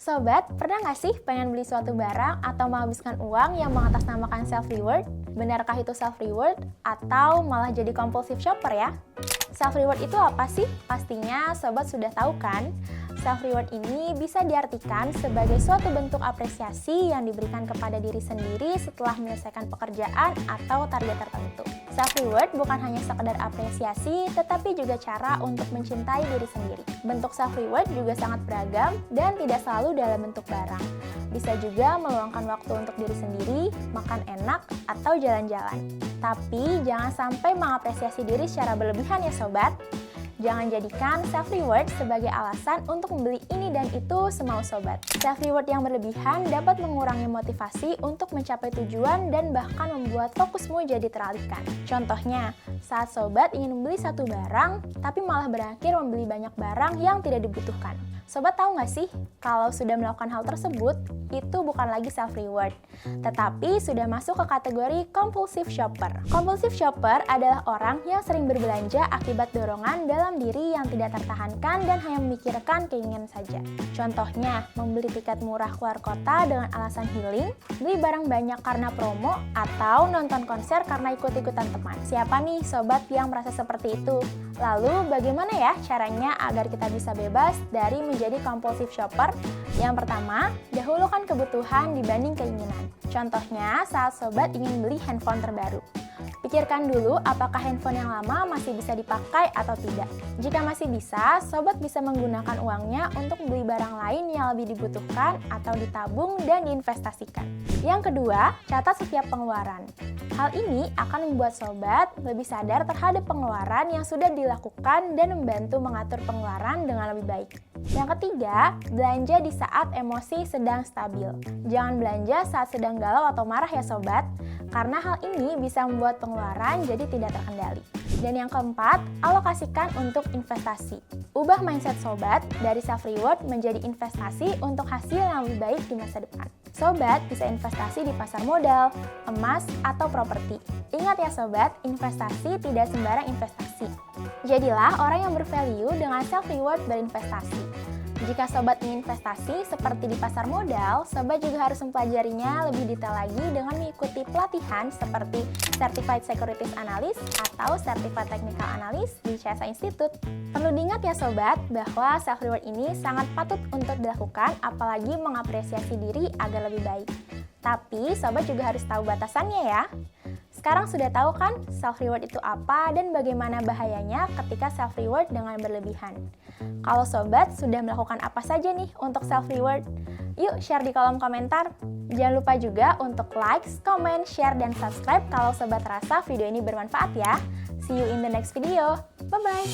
Sobat, pernah nggak sih pengen beli suatu barang atau menghabiskan uang yang mengatasnamakan self-reward? Benarkah itu self-reward atau malah jadi compulsive shopper ya? Self-reward itu apa sih? Pastinya sobat sudah tahu kan? Self-reward ini bisa diartikan sebagai suatu bentuk apresiasi yang diberikan kepada diri sendiri setelah menyelesaikan pekerjaan atau target tertentu. Self-reward bukan hanya sekedar apresiasi, tetapi juga cara untuk mencintai diri sendiri. Bentuk self-reward juga sangat beragam dan tidak selalu dalam bentuk barang. Bisa juga meluangkan waktu untuk diri sendiri, makan enak, atau jalan-jalan. Tapi jangan sampai mengapresiasi diri secara berlebihan ya sobat. Jangan jadikan self-reward sebagai alasan untuk membeli ini dan itu semau sobat. Self-reward yang berlebihan dapat mengurangi motivasi untuk mencapai tujuan dan bahkan membuat fokusmu jadi teralihkan. Contohnya, saat sobat ingin membeli satu barang, tapi malah berakhir membeli banyak barang yang tidak dibutuhkan. Sobat tahu nggak sih, kalau sudah melakukan hal tersebut, itu bukan lagi self-reward, tetapi sudah masuk ke kategori compulsive shopper. Compulsive shopper adalah orang yang sering berbelanja akibat dorongan dalam diri yang tidak tertahankan dan hanya memikirkan keinginan saja. Contohnya, membeli tiket murah keluar kota dengan alasan healing, beli barang banyak karena promo, atau nonton konser karena ikut-ikutan teman. Siapa nih sobat yang merasa seperti itu? Lalu bagaimana ya caranya agar kita bisa bebas dari menjadi compulsive shopper? Yang pertama, dahulukan kebutuhan dibanding keinginan. Contohnya saat sobat ingin beli handphone terbaru. Pikirkan dulu apakah handphone yang lama masih bisa dipakai atau tidak. Jika masih bisa, sobat bisa menggunakan uangnya untuk beli barang lain yang lebih dibutuhkan atau ditabung dan diinvestasikan. Yang kedua, catat setiap pengeluaran. Hal ini akan membuat sobat lebih sadar terhadap pengeluaran yang sudah dilakukan dan membantu mengatur pengeluaran dengan lebih baik. Yang ketiga, belanja di saat emosi sedang stabil. Jangan belanja saat sedang galau atau marah ya sobat, karena hal ini bisa membuat pengeluaran jadi tidak terkendali. Dan yang keempat, alokasikan untuk investasi. Ubah mindset sobat dari self-reward menjadi investasi untuk hasil yang lebih baik di masa depan. Sobat bisa investasi di pasar modal, emas, atau properti. Ingat ya sobat, investasi tidak sembarang investasi. Jadilah orang yang bervalue dengan self-reward berinvestasi. Jika sobat ingin investasi seperti di pasar modal, sobat juga harus mempelajarinya lebih detail lagi dengan mengikuti pelatihan seperti Certified Securities Analyst atau Certified Technical Analyst di CSA Institute. Perlu diingat ya sobat, bahwa self-reward ini sangat patut untuk dilakukan apalagi mengapresiasi diri agar lebih baik. Tapi sobat juga harus tahu batasannya ya. Sekarang sudah tahu kan self-reward itu apa dan bagaimana bahayanya ketika self-reward dengan berlebihan. Kalau sobat sudah melakukan apa saja nih untuk self-reward? Yuk share di kolom komentar. Jangan lupa juga untuk like, comment, share, dan subscribe kalau sobat rasa video ini bermanfaat ya. See you in the next video. Bye-bye!